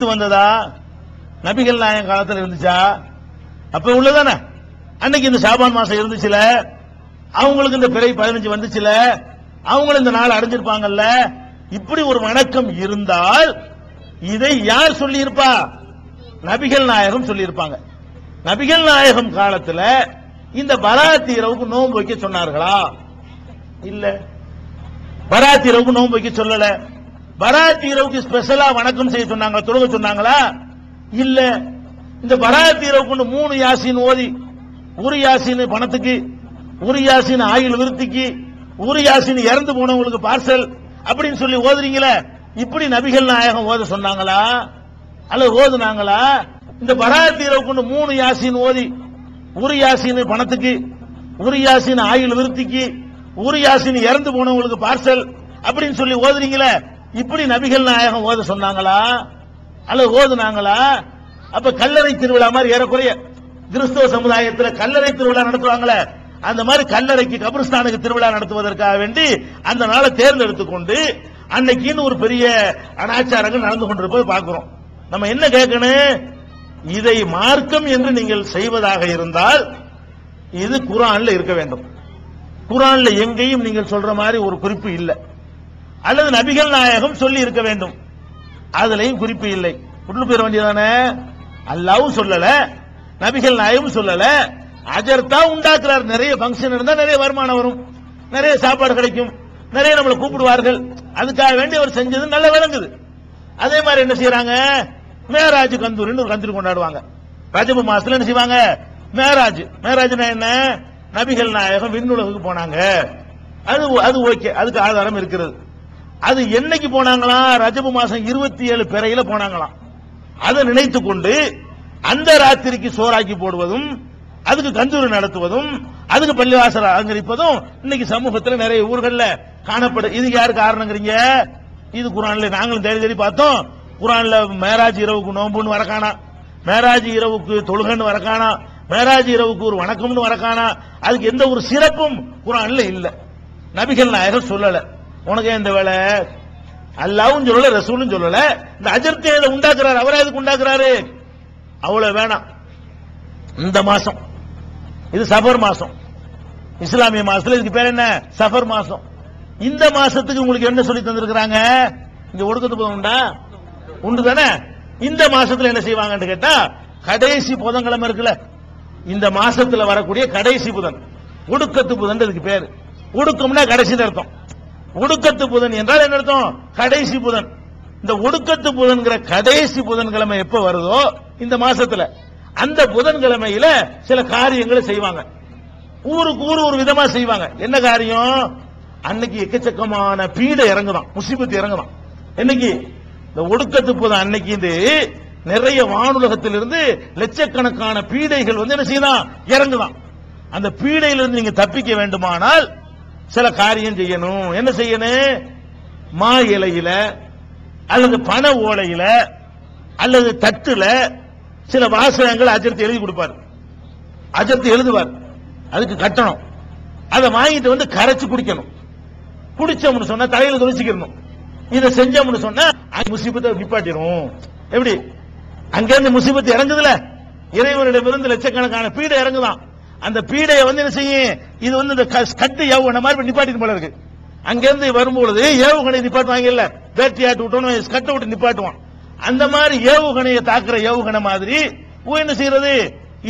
வந்ததா? நபிகள் நாயகம் காலத்தில் இருந்துச்சா? அப்ப உள்ளதானே. அன்னைக்கு இந்த ஷாபான் மாசம் இருந்துச்சுல, அவங்களுக்கு இந்த பிறை 15 வந்துச்சுல, அவங்களும் இந்த நாள் அடைஞ்சிருப்பாங்கல்ல. இப்படி ஒரு வணக்கம் இருந்தால் இதை யார் சொல்லி இருப்பா? நபிகள் நாயகம் சொல்லி இருப்பாங்க. நபிகள் நாயகம் காலத்தில் இந்த பராத்தி இரவுக்கு நோன்பு வைக்க சொன்னார்களா? இல்ல, பராத்தி இரவுக்கு நோன்பு வைக்க சொல்லல. பராத்தி இரவுக்கு ஸ்பெஷலா வணக்கம் செய்ய சொன்னாங்க, தொழுக சொன்னாங்களா? இல்ல. இந்த பராத்தி இரவுக்கு 3 யாசின் ஓதி, ஒரு யாசின் பணத்துக்கு, ஒரு யாசின் ஆயுள் விருத்திக்கு, ஒரு யாசின் இறந்து போனவங்களுக்கு பார்சல் அப்படின்னு சொல்லி ஓதுறீங்களே, இப்படி நபிகள் நாயகம் ஓத சொன்னாங்களா அல்லது ஓதுனாங்களா? இந்த பராத்தி இரவுக்கு 3 யாசின் ஓதி, ஒரு யாசின் பணத்துக்கு, ஒரு யாசின் ஆயுள் விருத்திக்கு, ஒரு யாசின் இறந்து போனவங்களுக்கு பார்சல் அப்படின்னு சொல்லி ஓதுறீங்களே, இப்படி நபிகள் நாயகம் ஓத சொன்னாங்களா அல்லது ஓதுனாங்களா? அப்ப கல்லறை திருவிழா மாதிரி ஏறக்குறைய கிறிஸ்தவ சமுதாயத்தில் கல்லறை திருவிழா நடத்துவாங்களே, அந்த மாதிரி கல்லறைக்கு கபிரஸ்தானுக்கு திருவிழா நடத்துவதற்காக வேண்டி அந்த நாளை தேர்ந்தெடுத்துக் கொண்டு அன்னைக்குன்னு ஒரு பெரிய அனாச்சாரங்கள் நடந்து கொண்டிருப்பதை பார்க்கிறோம். நம்ம என்ன கேட்கணும்? இதை மார்க்கம் என்று நீங்கள் செய்வதாக இருந்தால் இது குர்ஆன்ல இருக்க வேண்டும். குர்ஆன்ல எங்கேயும் நீங்கள் சொல்ற மாதிரி ஒரு குறிப்பு இல்லை, அல்லது நபிகள் நாயகம் சொல்லி இருக்க வேண்டும், அதுலயும் குறிப்பு இல்லை. உள்ள போயிட வேண்டியதானே. அல்லாஹ்வும் சொல்லல, நபிகள் நாயகம் சொல்லல. அஜர்தா உண்டாக்குறார். நிறைய ஃபங்க்ஷன் இருந்தா நிறைய வருமானம் வரும், நிறைய சாப்பாடு கிடைக்கும், நிறைய நம்மளை கூப்பிடுவார்கள், அதுக்காக வேண்டி அவர் செஞ்சது நல்ல விளங்குது. அதே மாதிரி என்ன செய்யறாங்க? மேராஜ் கந்தூரின்னு ஒரு கந்தூரி கொண்டாடுவாங்க. ரஜபு மாசத்துல என்ன செய்வாங்க? மேராஜ். மேராஜ்னா என்ன? நபிகள் நாயகம் விண்ணுலகுக்கு போனாங்க. அது ஓகே, அதுக்கு ஆதாரம் இருக்கிறது. அது என்னைக்கு போனாங்களா? ரஜபு மாசம் 27 பிறையில போனாங்களாம். அதை நினைத்து கொண்டு அந்த ராத்திரிக்கு சோறாக்கி போடுவதும், அதுக்கு கந்தூரி நடத்துவதும், அதுக்கு பள்ளிவாசல் அலங்கரிப்பதும் இன்னைக்கு சமூகத்தில் நிறைய ஊர்கள்ல காணப்படும். இது யாரு காரணங்கிறீங்க? இது குர்ஆன்ல நாங்களும் தேடி தேடி பார்த்தோம். குர்ஆன்ல மேராஜ் இரவுக்கு நோம்புன்னு வரக்கானா, மேராஜ் இரவுக்கு தொழுகன்னு வரக்கானா, மேராஜ் இரவுக்கு ஒரு வணக்கம்னு வரக்கானா, அதுக்கு எந்த ஒரு சிறப்பும் குர்ஆன்ல இல்ல. நபிகள் நாயகம் சொல்லல. உனக்கு இந்த வேலை அல்லாஹ்வும் சொல்லல, ரசூலும் சொல்லல. இந்த அஜர்த்தை உண்டாக்குறாரு, அவரே அதுக்கு உண்டாக்குறாரு. அவ்வளவு வேணாம். இந்த மாசம் இது சஃபர் மாசம், இஸ்லாமிய மாசத்துல இதுக்கு பேர் என்ன? சஃபர் மாசம். இந்த மாசத்துக்கு உங்களுக்கு என்ன சொல்லி தந்திருக்கிறாங்க? இங்க ஒடுக்கத்து புதன் உண்டா? உண்டு தானே. இந்த மாசத்துல என்ன செய்வாங்கன்னு கேட்டா, கடைசி புதன்கிழமை இருக்குல்ல, இந்த மாசத்துல வரக்கூடிய கடைசி புதன் ஒடுக்கத்து புதன் இதுக்கு பேரு. ஒடுக்கம்னா கடைசி அர்த்தம். ஒடுக்கத்து புதன் என்றால் என்ன அர்த்தம்? கடைசி புதன். இந்த ஒடுக்கத்து புதன்கிற கடைசி புதன்கிழமை எப்ப வருதோ இந்த மாசத்துல, அந்த புதன்கிழமையில சில காரியங்களை செய்வாங்க. ஊருக்கு ஊர் ஒரு விதமா செய்வாங்க. என்ன காரியம்? அன்னைக்கு எக்கச்சக்கமான பீடை இறங்குதான், முசீபத்து இறங்குதான். என்னைக்கு? இந்த ஒடுக்கத்து புதன் அன்னைக்கு நிறைய வானுலகத்திலிருந்து லட்சக்கணக்கான பீடைகள் என்ன செய்யலாம்? இறங்குதான். அந்த பீடையிலிருந்து நீங்க தப்பிக்க வேண்டுமானால் சில காரியம் செய்யணும். என்ன செய்யணும்? மா இலையில அல்லது பண ஓலையில அல்லது தட்டுல சில வாசகங்கள் அஜர்த்து எழுதி கொடுப்பார். அஜர்த்து எழுதுவார், அதுக்கு கட்டணும். அதை வாங்கிட்டு கரைச்சு குடிக்கணும். குடிச்சோம்னு சொன்னா தலையில துணிச்சிக்கணும். இதை செஞ்சோம்னு சொன்னா முசீபத்தை நிப்பாட்டிடும். எப்படி? அங்கிருந்து முசீபத்து இறங்குதுல, இறைவனிடமிருந்து லட்சக்கணக்கான பீடை இறங்குதான். அந்த பீடையை என்ன செய்யும்? இது இந்த கட்டு ஏவுகணை மாதிரி நிப்பாட்டிட்டு போல இருக்கு. அங்கிருந்து வரும்பொழுது ஏவுகணை நிப்பாட்டுவாங்க இல்ல, பேட்டரி ஆட்டு விட்டோன்னு கட்டை விட்டு நிப்பாட்டுவான். அந்த மாதிரி ஏவுகணையை தாக்குற ஏவுகணை மாதிரி என்ன செய்யறது?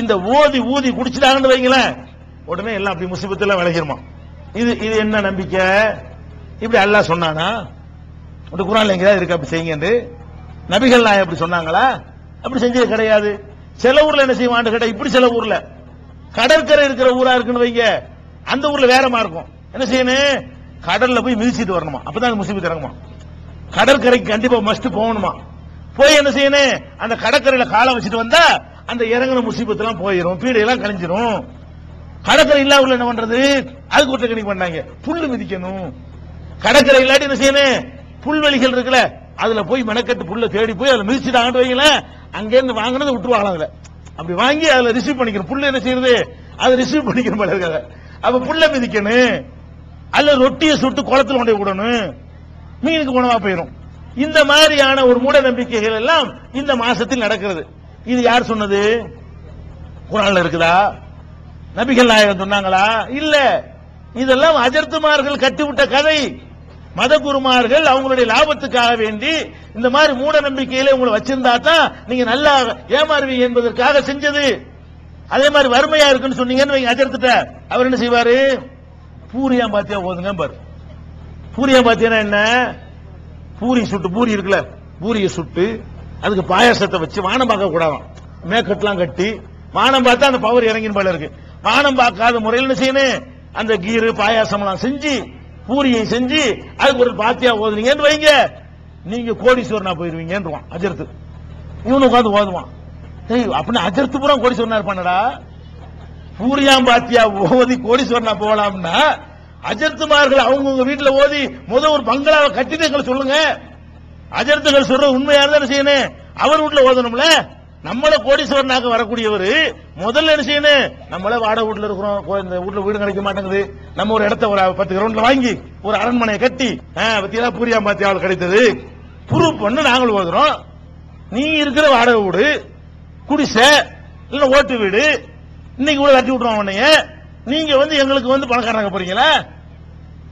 இந்த ஊதி ஊதி குடிச்சிட்டாங்கன்னு வைங்களேன், உடனே எல்லாம் அப்படி முசீபத்துல விளைஞ்சிருமா. இது என்ன நம்பிக்கை? இப்படி அல்லாஹ் சொன்னானா? குர்ஆன்ல எங்கேயாவது இருக்கு அப்படி செய்யுங்க? நபிகள் நாயகம் அப்படி சொன்னாங்களா? அப்படி செஞ்சது கிடையாது. சில ஊர்ல என்ன செய்வான்னு கேட்டா, இப்படி சில ஊர்ல கடற்கரை இருக்கிற ஊரா இருக்குன்னு வைங்க, அந்த ஊர்ல வேறமா இருக்கும். என்ன செய்யணும்? கடல்ல போய் மிதிச்சிட்டு வரணுமா, அப்பதான் முசீபத் இறங்குமா. கடற்கரைக்கு கண்டிப்பா மஸ்ட் போகணுமா. போய் என்ன செய்யணும்? அந்த கடற்கரையில காலை வச்சுட்டு வந்தா அந்த இறங்கின முசீபத்து எல்லாம் போயிடும், பீடையெல்லாம் கழிஞ்சிரும். கடற்கரை இல்ல ஊர்ல என்ன பண்றது? அதுக்கு ஒரு டெக்னிக் பண்ணாங்க, புல்லு மிதிக்கணும். கடற்கரை இல்லாட்டி என்ன செய்யணும்? புல்வெளிகள் இருக்குல்ல, அதுல போய் மெனக்கட்டு புல்ல தேடி போய் அதுல மிதிச்சுட்டாங்கன்னு வைங்களேன், அங்க இருந்து வாங்கினது விட்டுருவாங்க. அதுல அப்படி வாங்கி அதுல ரிசீவ் பண்ணிக்கணும். புல்ல என்ன செய்யறது? அதை ரிசீவ் பண்ணிக்கணும் போல இருக்காங்க. அப்ப புல்ல மிதிக்கணும். அல்ல ரொட்டியை சுட்டு குளத்துல கொண்டு விடணும், மீனுக்கு உணவா போயிடும். இந்த மாதிரியான ஒரு மூட நம்பிக்கைகள் எல்லாம் இந்த மாசத்தில் நடக்கிறது. இது யார் சொன்னது? குர்ஆன்ல இருக்குதா? நபிகள் நாயகம் சொன்னாங்களா? இல்ல. இதெல்லாம் அஜர்த்துமார்கள் கட்டிவிட்ட கதை. மத குருமார்கள் அவங்களுடைய லாபத்துக்காக வேண்டி இந்த மாதிரி மூட நம்பிக்கையில உங்களை வச்சிருந்தா தான் நீங்க நல்லா ஏமாறுவீங்க என்பதற்காக செஞ்சது. அதே மாதிரி வறுமையா இருக்குன்னு சொன்னீங்கன்னு அஜர்த்துட்ட அவர் என்ன செய்வாரு? பூரியாம் பாத்தியா ஓதுங்க பாரு. பூரியாம் பாத்தியா என்ன? பூரி சுட்டு, பூரி இருக்குல்ல, பூரியை சுட்டு அதுக்கு பாயாசத்தை வச்சு வானம் பார்க்க கூடாதான், மேக்கட்லாம் கட்டி வானம் பார்த்தா அந்த பவர் இறங்கின போல இருக்கு. வானம் பார்க்காத முறையில் என்ன செய்யணும்? அந்த கீரு பாயாசம் எல்லாம் செஞ்சு பூரியை செஞ்சு அதுக்கு ஒரு பாத்தியா ஓதுனீங்கன்னு வைங்க, நீங்க கோடீஸ்வரனா போயிருவீங்கன்றான் அஜர்த்து. இவனு உட்காந்து ஓதுவான். அப்படின்னு அஜர்த்து பூரா கோடீஸ்வரனா இருப்பானடா. பூரியாம் பாத்தியா ஓதி கோடீஸ்வரனா போகலாம்னா அஜர்த்துமார்கள் அவங்க வீட்டுல ஓதி ஒரு பங்களாவை கட்டிட்டு எங்களை சொல்லுங்க. அஜர்த்துகள் சொல்ற உண்மையா இருந்தா செய்யணும், அவர் வீட்டுல ஓதணும்ல. நம்மள கோடீஸ்வரனாக வரக்கூடியவர் முதல்ல என்ன செய்யணும்? நம்மள வாடகை வீட்டுல இருக்கிறோம், இந்த வீட்டுல வீடு கிடைக்க மாட்டேங்குது, நம்ம ஒரு இடத்த ஒரு 10 கிரவுண்ட்ல வாங்கி ஒரு அரண்மனையை கட்டி பத்தியா பூரியாம் பாத்தியாவில் கிடைத்தது ப்ரூஃப் பண்ணு நாங்கள் ஓதுறோம். நீ இருக்கிற வாடகை வீடு, குடிசை இல்ல ஓட்டு வீடு, இன்னைக்கு கூட கட்டி விட்டுருவோம் உன்னைய, நீங்க எங்களுக்கு பணக்காரங்க போறீங்களா?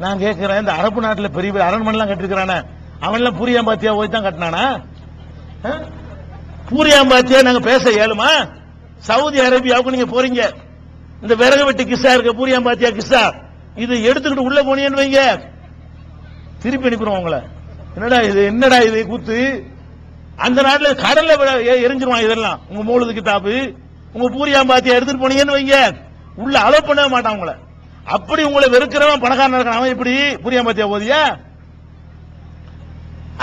நான் கேட்கிறேன், இந்த அரபு நாட்டில் பெரிய பெரிய அரண்மனை எல்லாம் கட்டிருக்கிறானே அவன் எல்லாம் பூரியாம் பாத்தியா போய் தான் கட்டினானா? பூரியாம் பாத்தியா நாங்க பேச இயலுமா? சவுதி அரேபியாவுக்கு நீங்க போறீங்க, இந்த விறகு வெட்டி கிஸ்ஸா இருக்க பூரியாம் பாத்தியா கிஸ்ஸா இது எடுத்துக்கிட்டு உள்ள போனீங்கன்னு வைங்க, திருப்பி அனுப்பிடுவோம் உங்களை. என்னடா இது கூத்து? அந்த நாட்டில் கடல்ல எரிஞ்சிருவான் இதெல்லாம். உங்க மூலது கிதாபு உங்க பூரியாம் பாத்தியா எடுத்துட்டு போனீங்கன்னு வைங்க, உள்ள அலோவ் பண்ணவே மாட்டான் உங்களை. அப்படி உங்களை வெறுக்கிறவன் பணக்காரன் இருக்கான், அவன் இப்படி பூரியாம் பாத்தியா ஓதியா?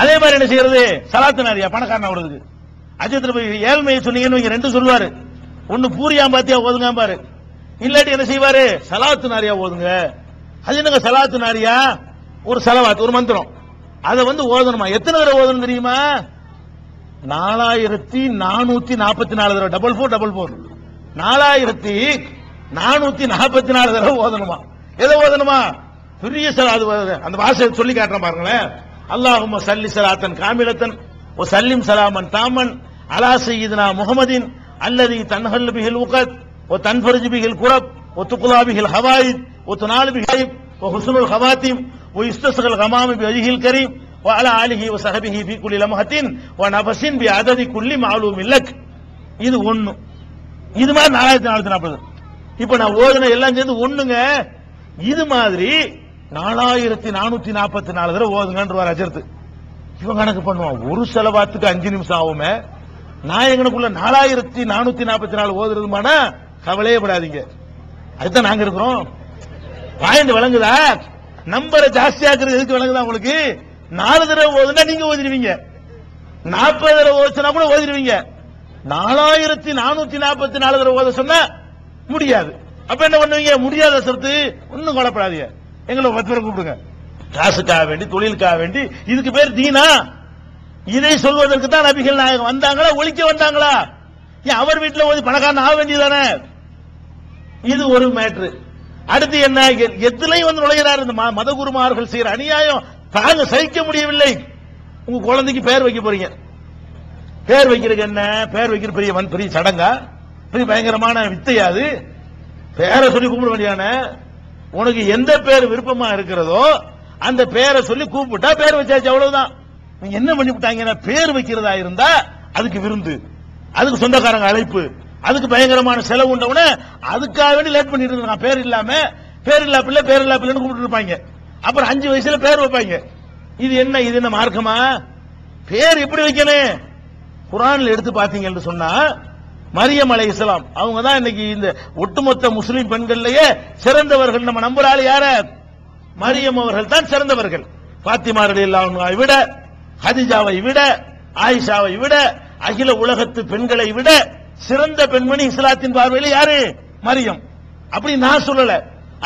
அதே மாதிரி என்ன செய்யறது? சலாத்து நாரியா பணக்காரன் அவருக்கு அஜத்துல போய் ஏழ்மையை சொன்னீங்கன்னு ரெண்டு சொல்லுவாரு. ஒன்னு பூரியாம் பாத்தியா ஓதுங்க பாரு, இல்லாட்டி என்ன செய்வாரு? சலாத்து நாரியா ஓதுங்க. அது என்னங்க சலாத்து நாரியா? ஒரு சலவாத், ஒரு மந்திரம், அதை ஓதணுமா? எத்தனை தடவை ஓதணும் தெரியுமா? 4444 தடவை. 4444 4444 தடவை ஓதணுமா? எதை ஓதணுமா? பெரிய சலாது. அந்த வாசகம் சொல்லி காட்டுறேன் பாருங்களேன். அல்லாஹும்ம ஸல்லி ஸலாத்தன் காமிலத்தன் வ ஸல்லிம் ஸலாமன் தாமன் அலா சய்யிதினா முஹம்மதின் அல்லதி தன்ஹல் பிஹில் உகத் வ தன்ஃபர்ஜு பிஹில் குரப் வ துக்லா பிஹில் ஹவாயித் வ துனாலு பிஹில் வ ஹுஸ்னுல் ஹவாத்திம் வ இஸ்தஸ்கல் கமாம பிவஜ்ஹில் கரீம் வ அலா ஆலிஹி வ ஸஹபிஹி ஃபீ குல்லி லம்ஹத்தின் வ நஃபஸின் பி அததி குல்லி மஅலூமின் லக். இது ஒன்னு. இது மாதிரி 4440. இப்ப நான் ஓதுன எல்லாம் சேர்ந்து ஒண்ணுங்க. இது மாதிரி 4444 தடவை ஓதுங்கன்றார் அஜர்த்து. இவன் கணக்கு பண்ணுவான், ஒரு செலவாத்துக்கு 5 நிமிஷம் ஆகுமே, நான் எங்களுக்குள்ள 4444 ஓதுறதுமானா கவலையே படாதீங்க. அதுதான் நாங்க இருக்கிறோம். பாயிண்ட் விளங்குதா? நம்பரை ஜாஸ்தியாக்குறது எதுக்கு விளங்குதா உங்களுக்கு? 4 தடவை ஓதுனா நீங்க ஓதிடுவீங்க, 40 தடவை ஓதுனா கூட ஓதிடுவீங்க. 4444 தடவை ஓத சொன்னா முடியாது. அப்ப என்ன பண்ணுவீங்க? முடியாத சொத்து ஒன்னும் கொலப்படாதீங்க, எங்களை 10 பேரை கூப்பிடுங்க. காசுக்காக வேண்டி, தொழிலுக்காக வேண்டி, இதுக்கு பேர் தீனா? இதை சொல்வதற்கு தான் நபிகள் நாயகம் வந்தாங்களா? ஒழிக்க வந்தாங்களா? ஏன் அவர் வீட்டில் ஓதி பணக்காரன் ஆக வேண்டியதானே? இது ஒரு மேட்ரு. அடுத்து என்ன? எதுலையும் நுழைகிறார். இந்த மத குருமார்கள் செய்யற அநியாயம் தாங்க சகிக்க முடியவில்லை. உங்க குழந்தைக்கு பேர் வைக்க போறீங்க, பேர் வைக்கிறது என்ன? பேர் வைக்கிற பெரிய சடங்கா? பெரிய பயங்கரமான வித்தையாது? பேரை சொல்லி கூப்பிட வேண்டியான, உனக்கு எந்த பேர் விருப்பமா இருக்கிறதோ அந்த பேரை சொல்லி கூப்பிட்டா பேர் வச்சாச்சு, அவ்வளவுதான். நீங்க என்ன பண்ணி விட்டாங்கன்னா, பேர் வைக்கிறதா இருந்தா அதுக்கு விருந்து, அதுக்கு சொந்தக்காரங்க அழைப்பு, அதுக்கு பயங்கரமான செலவு உண்டவுடனே அதுக்காக வேண்டி லேட் பண்ணிட்டு இருக்கான். பேர் இல்லாம பேர் இல்லா பிள்ளைன்னு கூப்பிட்டு இருப்பாங்க. அப்புறம் 5 வயசுல பேர் வைப்பாங்க. இது என்ன மார்க்கமா? பேர் எப்படி வைக்கணும்? குர்ஆன்ல எடுத்து பாத்தீங்கன்னு சொன்னா மரியம் அலைஹிஸ்ஸலாம் அவங்க தான் இன்னைக்கு இந்த ஒட்டுமொத்த முஸ்லிம் பெண்கள்லயே சிறந்தவர்கள். நம்ம நம்புறாள் யார? மரியம் அவர்கள் தான் சிறந்தவர்கள். பாத்திமா ரலியல்லாஹு அன்ஹாவை விட, ஹதீஜாவை விட, ஆயிஷாவை விட, அகில உலகத்து பெண்களை விட சிறந்த பெண்மணி இஸ்லாத்தின் பார்வையில் யாரு? மரியம். அப்படி நான் சொல்லல,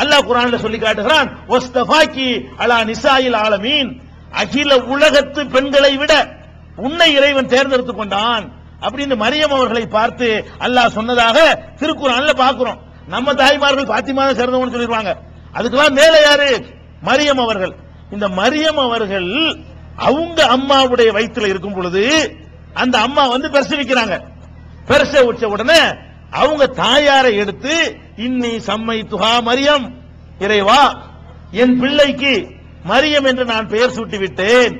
அல்லாஹ் குர்ஆன்ல சொல்லி காட்டுகிறான், வஸ்தஃபாக்கி அலா நிசாயில் ஆலமீன், அகில உலகத்து பெண்களை விட உன்னை இறைவன் தேர்ந்தெடுத்துக் கொண்டான் அப்படின்னு மரியம் அவர்களை பார்த்து அல்லாஹ் சொன்னதாக திருக்குர்ஆன்ல பார்க்கிறோம். நம்ம தாய்மார்கள் பாத்திமா சிறந்தவன்னு சொல்லிடுவாங்க. அதுக்கெல்லாம் மேல யாரு? மரியம் அவர்கள். இந்த மரியம் அவர்கள் அவங்க அம்மாவுடைய வயிற்றுல இருக்கும் பொழுது அந்த அம்மா வந்து பிரசவிக்கிறாங்க. பிரசவ உச்ச உடனே அவங்க தாயாரை எடுத்து இன்னி சம்மைத்துஹா மரியம், இறைவா என் பிள்ளைக்கு மரியம் என்று நான் பெயர் சூட்டி விட்டேன்